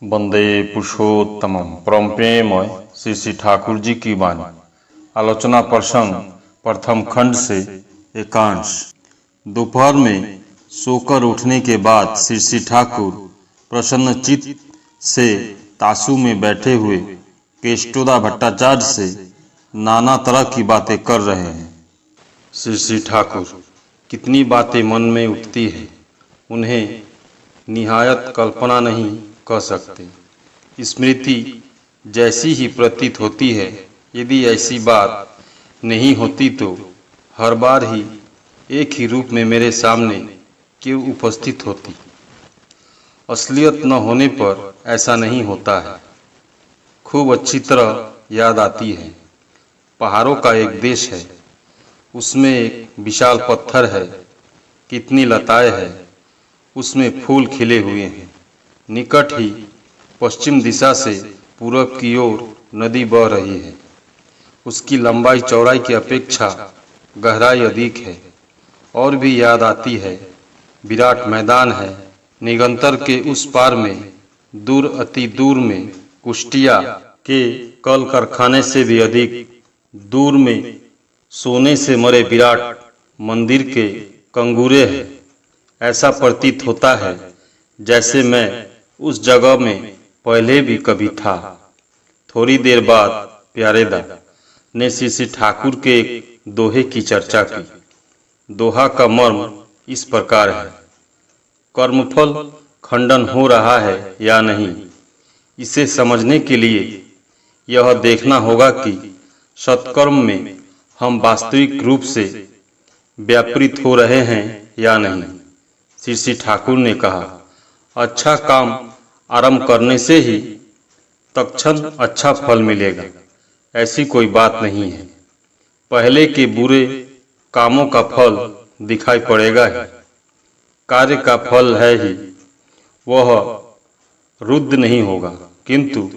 वंदे पुरुषोत्तमम। परम प्रेममय श्री श्री ठाकुर जी की वाणी। आलोचना प्रसंग प्रथम खंड से एकांश। दोपहर में सोकर उठने के बाद श्री श्री ठाकुर प्रसन्न चित्त से तासु में बैठे हुए केष्टोदा भट्टाचार्य से नाना तरह की बातें कर रहे हैं। श्री श्री ठाकुर कितनी बातें मन में उठती है, उन्हें निहायत कल्पना नहीं कह सकते। स्मृति जैसी ही प्रतीत होती है। यदि ऐसी बात नहीं होती तो हर बार ही एक ही रूप में मेरे सामने क्यों उपस्थित होती। असलियत न होने पर ऐसा नहीं होता है। खूब अच्छी तरह याद आती है। पहाड़ों का एक देश है, उसमें एक विशाल पत्थर है, कितनी लताएं हैं, उसमें फूल खिले हुए हैं। निकट ही पश्चिम दिशा से पूरब की ओर नदी बह रही है। उसकी लंबाई चौड़ाई की अपेक्षा गहराई अधिक है। और भी याद आती है, विराट मैदान है। निरंतर के उस पार में दूर अति दूर में कुष्टिया के कल कारखाने से भी अधिक दूर में सोने से मरे विराट मंदिर के कंगूरे हैं। ऐसा प्रतीत होता है जैसे मैं उस जगह में पहले भी कभी था। थोड़ी देर बाद प्यारेदा ने श्री श्री ठाकुर के एक दोहे की चर्चा की। दोहा का मर्म इस प्रकार है, कर्मफल खंडन हो रहा है या नहीं। इसे समझने के लिए यह देखना होगा कि सत्कर्म में हम वास्तविक रूप से व्यापृत हो रहे हैं या नहीं। श्री श्री ठाकुर ने कहा, अच्छा काम आरंभ करने से ही तत्क्षण अच्छा फल मिलेगा, ऐसी कोई बात नहीं है। पहले के बुरे कामों का फल दिखाई पड़ेगा ही। कार्य का फल है ही, वह रुद्ध नहीं होगा, किंतु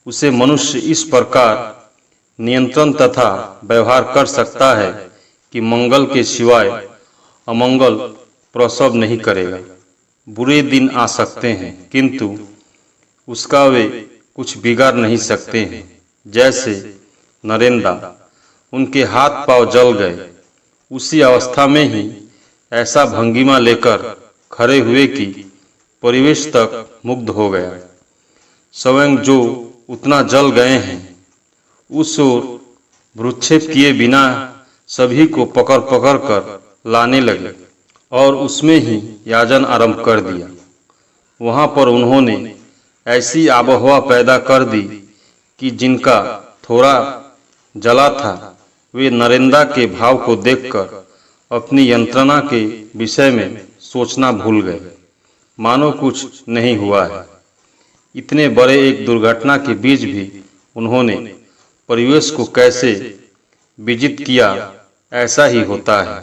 उसे मनुष्य इस प्रकार नियंत्रण तथा व्यवहार कर सकता है कि मंगल के सिवाय अमंगल प्रसव नहीं करेगा। बुरे दिन आ सकते हैं, किंतु उसका वे कुछ बिगाड़ नहीं सकते हैं। जैसे नरेंद्र, उनके हाथ पांव जल गए। उसी अवस्था में ही ऐसा भंगिमा लेकर खड़े हुए कि परिवेश तक मुग्ध हो गया। स्वयं जो उतना जल गए हैं, उस ओर भ्रूक्षेप किए बिना सभी को पकड़ पकड़ कर लाने लगे और उसमें ही याजन आरंभ कर दिया। वहां पर उन्होंने ऐसी आबहवा पैदा कर दी कि जिनका थोड़ा जला था वे नरेंद्र के भाव को देखकर अपनी यंत्रणा के विषय में सोचना भूल गए, मानो कुछ नहीं हुआ है। इतने बड़े एक दुर्घटना के बीच भी उन्होंने परिवेश को कैसे विजित किया, ऐसा ही होता है।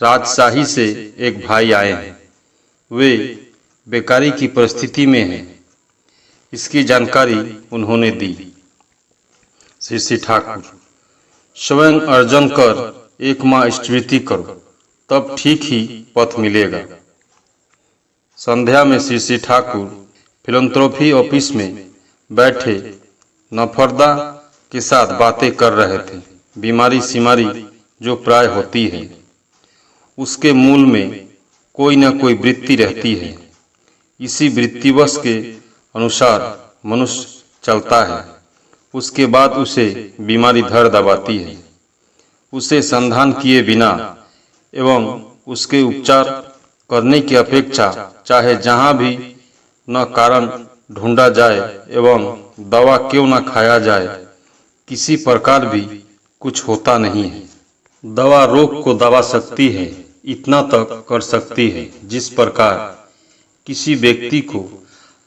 राजशाही से एक भाई आए हैं, वे बेकारी की परिस्थिति में हैं। इसकी जानकारी उन्होंने दी। श्री श्री ठाकुर, स्वयं अर्जन कर एक माँ स्मृति करो, तब ठीक ही पथ मिलेगा। संध्या में श्री श्री ठाकुर फिलंथ्रोपी ऑफिस में बैठे नफरदा के साथ बातें कर रहे थे। बीमारी सीमारी जो प्राय होती है, उसके मूल में कोई न कोई वृत्ति रहती है। इसी वृत्तिवश के अनुसार मनुष्य चलता है। उसके बाद उसे बीमारी धर दबाती है। उसे संधान किए बिना एवं उसके उपचार करने की अपेक्षा चाहे जहाँ भी न कारण ढूंढा जाए एवं दवा क्यों न खाया जाए, किसी प्रकार भी कुछ होता नहीं है। दवा रोग को दबा सकती है, इतना तक कर सकती है जिस प्रकार किसी व्यक्ति को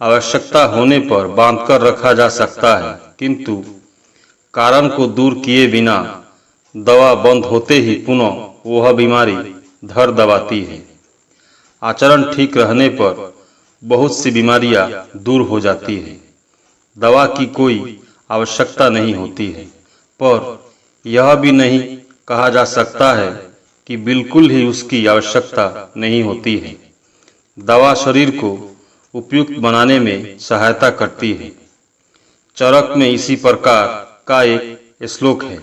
आवश्यकता होने पर बांधकर रखा जा सकता है, किंतु कारण को दूर किए बिना दवा बंद होते ही पुनः वह बीमारी धर दबाती है। आचरण ठीक रहने पर बहुत सी बीमारियां दूर हो जाती है। दवा की कोई आवश्यकता नहीं होती है, पर यह भी नहीं कहा जा सकता है कि बिल्कुल ही उसकी आवश्यकता नहीं होती है। दवा शरीर को उपयुक्त बनाने में सहायता करती है। चरक में इसी प्रकार का एक श्लोक है।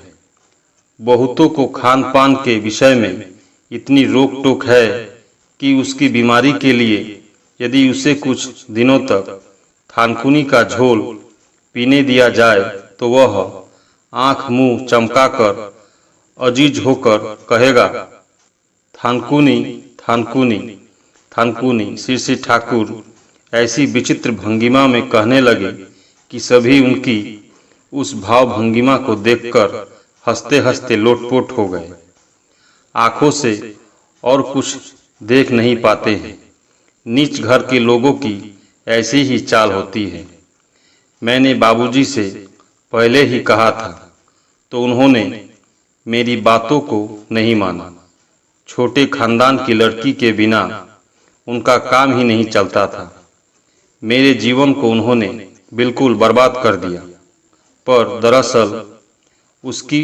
बहुतों को खान पान के विषय में इतनी रोक टोक है कि उसकी बीमारी के लिए यदि उसे कुछ दिनों तक थानकुनी का झोल पीने दिया जाए तो वह आंख मुंह चमकाकर अजीज होकर कहेगा, थानकुनी थानकुनी थानकुनी। श्री श्री ठाकुर ऐसी विचित्र भंगिमा में कहने लगे कि सभी उनकी उस भाव भंगिमा को देखकर हंसते हंसते लोटपोट हो गए। आंखों से और कुछ देख नहीं पाते हैं। नीच घर के लोगों की ऐसी ही चाल होती है। मैंने बाबूजी से पहले ही कहा था तो उन्होंने मेरी बातों को नहीं माना। छोटे खानदान की लड़की के बिना उनका काम ही नहीं चलता था। मेरे जीवन को उन्होंने बिल्कुल बर्बाद कर दिया, पर दरअसल उसकी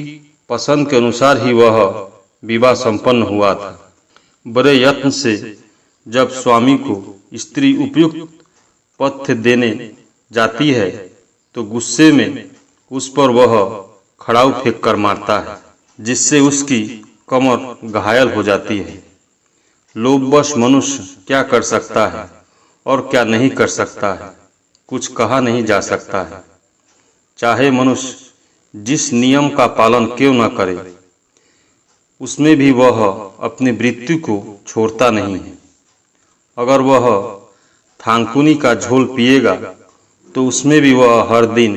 पसंद के अनुसार ही वह विवाह संपन्न हुआ था। बड़े यत्न से जब स्वामी को स्त्री उपयुक्त पथ्य देने जाती है तो गुस्से में उस पर वह खड़ाऊ फेंक कर मारता है, जिससे उसकी कमर घायल हो जाती है। लोभवश मनुष्य क्या कर सकता है और क्या नहीं कर सकता है, कुछ कहा नहीं जा सकता है। चाहे मनुष्य जिस नियम का पालन क्यों न करे, उसमें भी वह अपनी मृत्यु को छोड़ता नहीं है। अगर वह थानकुनी का झोल पिएगा तो उसमें भी वह हर दिन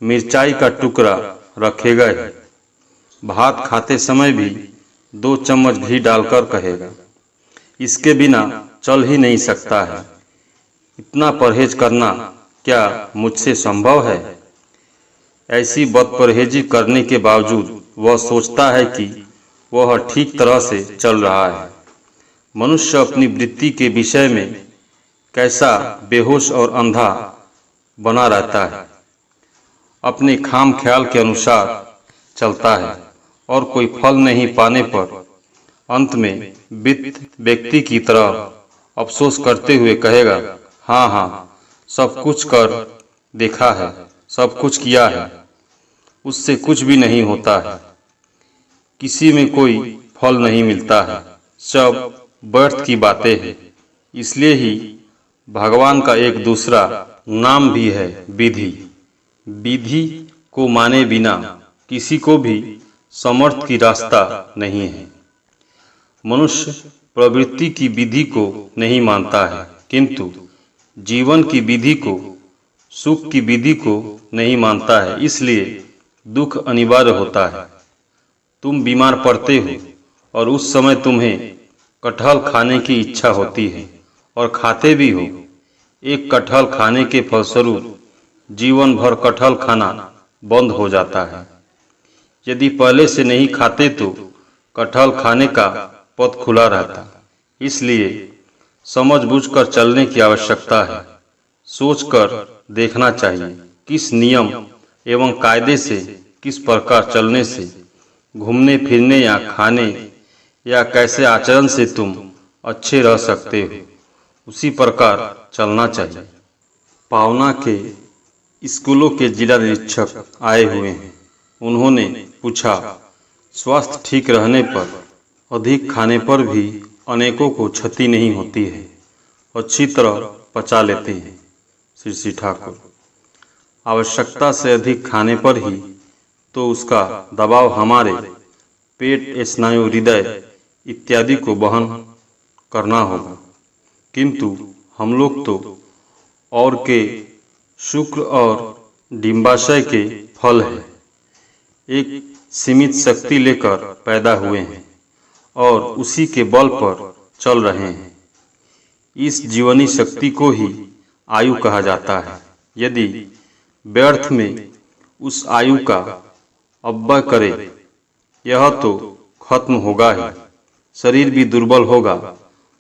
मिर्चाई का टुकड़ा रखेगा ही। भात खाते समय भी 2 चम्मच घी डालकर कहेगा, इसके बिना चल ही नहीं सकता है। इतना परहेज करना क्या मुझसे संभव है? ऐसी बदपरहेजी करने के बावजूद वह सोचता है कि वह ठीक तरह से चल रहा है। मनुष्य अपनी वृत्ति के विषय में कैसा बेहोश और अंधा बना रहता है। अपने खाम ख्याल के अनुसार चलता है और कोई फल नहीं पाने पर अंत में व्यक्ति की तरह अफसोस करते हुए कहेगा, हाँ हाँ, सब कुछ कर देखा है, सब कुछ किया है, उससे कुछ भी नहीं होता है, किसी में कोई फल नहीं मिलता है, सब व्यर्थ की बातें हैं। इसलिए ही भगवान का एक दूसरा नाम भी है विधि। विधि को माने बिना किसी को भी समर्थ की रास्ता नहीं है। मनुष्य प्रवृत्ति की विधि को नहीं मानता है, किंतु जीवन की विधि को, सुख की विधि को नहीं मानता है। इसलिए दुख अनिवार्य होता है। तुम बीमार पड़ते हो और उस समय तुम्हें कटहल खाने की इच्छा होती है और खाते भी हो। एक कटहल खाने के फलस्वरूप जीवन भर कटहल खाना बंद हो जाता है। यदि पहले से नहीं खाते तो कटहल खाने का पथ खुला रहता। इसलिए समझबूझकर चलने की आवश्यकता है। सोचकर देखना चाहिए किस नियम एवं कायदे से, किस प्रकार चलने से, घूमने फिरने या खाने या कैसे आचरण से तुम अच्छे रह सकते हो, उसी प्रकार चलना चाहिए। पावना के स्कूलों के जिला निरीक्षक आए हुए हैं। उन्होंने पूछा, स्वास्थ्य ठीक रहने पर अधिक खाने पर भी अनेकों को क्षति नहीं होती है, अच्छी तरह पचा लेते हैं। श्री श्री ठाकुर, आवश्यकता से अधिक खाने पर ही तो उसका दबाव हमारे पेट, स्नायु, हृदय इत्यादि को वहन करना होगा। किंतु हम लोग तो और के शुक्र और डिम्बाशय के फल है। एक सीमित शक्ति लेकर पैदा हुए हैं और उसी के बल पर चल रहे हैं। इस जीवनी शक्ति को ही आयु कहा जाता है। यदि व्यर्थ में उस आयु का अपव्यय करे, यह तो खत्म होगा ही, शरीर भी दुर्बल होगा।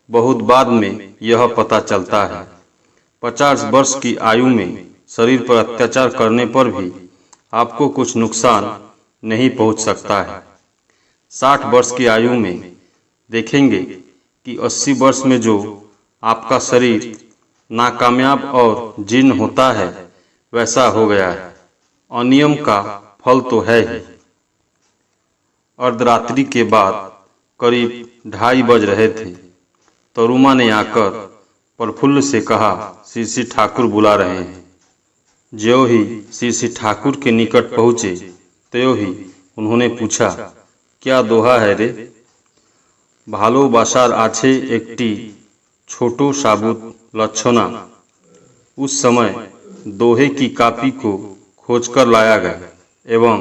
बहुत बाद में यह पता चलता है। 50 वर्ष की आयु में शरीर पर अत्याचार करने पर भी आपको कुछ नुकसान नहीं पहुंच सकता है। 60 वर्ष की आयु में देखेंगे कि 80 वर्ष में जो आपका शरीर नाकामयाब और जीर्ण होता है वैसा हो गया है। अनियम का फल तो है ही। अर्धरात्रि के बाद करीब 2:30 बज रहे थे। तरुमा ने आकर प्रफुल्ल से कहा, श्री ठाकुर बुला रहे हैं। ज्यों ही श्री ठाकुर के निकट पहुँचे त्यों ही उन्होंने पूछा, क्या दोहा है रे? ভালোবাসার আছে একটি छोटो साबुत लक्षणा। उस समय दोहे की कॉपी को खोजकर लाया गया एवं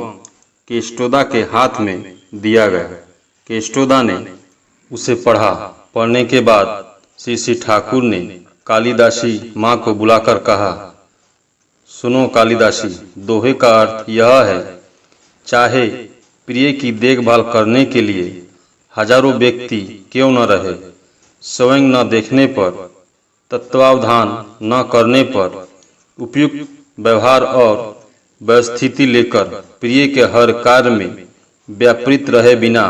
केष्टोदा के हाथ में दिया गया। केष्टोदा ने उसे पढ़ा। पढ़ने के बाद श्री ठाकुर ने कालिदासी माँ को बुलाकर कहा, सुनो कालिदासी, दोहे का अर्थ यह है, चाहे प्रिय की देखभाल करने के लिए हजारों व्यक्ति क्यों न रहे, स्वयं न देखने पर, तत्वावधान न करने पर, उपयुक्त व्यवहार और व्यवस्थिति लेकर प्रिय के हर कार्य में व्यापृत रहे बिना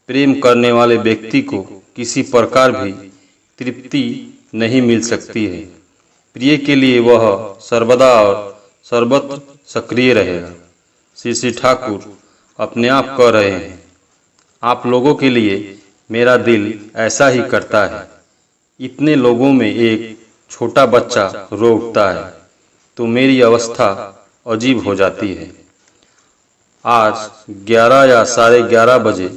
प्रेम करने वाले व्यक्ति को किसी प्रकार भी तृप्ति नहीं मिल सकती है। प्रिय के लिए वह सर्वदा और सर्वत्र सक्रिय रहेगा। श्री ठाकुर अपने आप कह रहे हैं, आप लोगों के लिए मेरा दिल ऐसा ही करता है। इतने लोगों में एक छोटा बच्चा रो उठता है तो मेरी अवस्था अजीब हो जाती है। आज 11 या 11:30 बजे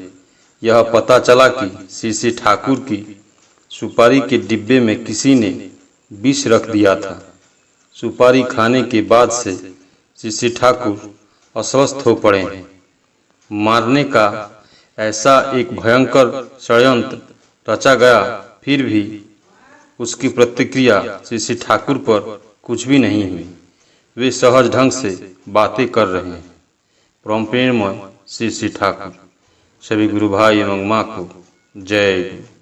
यह पता चला कि श्री ठाकुर की सुपारी के डिब्बे में किसी ने विष रख दिया था। सुपारी खाने के बाद से श्री ठाकुर अस्वस्थ हो पड़े हैं। मारने का ऐसा एक भयंकर षड्यंत्र रचा गया, फिर भी उसकी प्रतिक्रिया श्री ठाकुर पर कुछ भी नहीं हुई। वे सहज ढंग से बातें कर रहे हैं। परम प्रेममय श्री ठाकुर। सभी गुरु भाई एवं माँ को जय गुरु।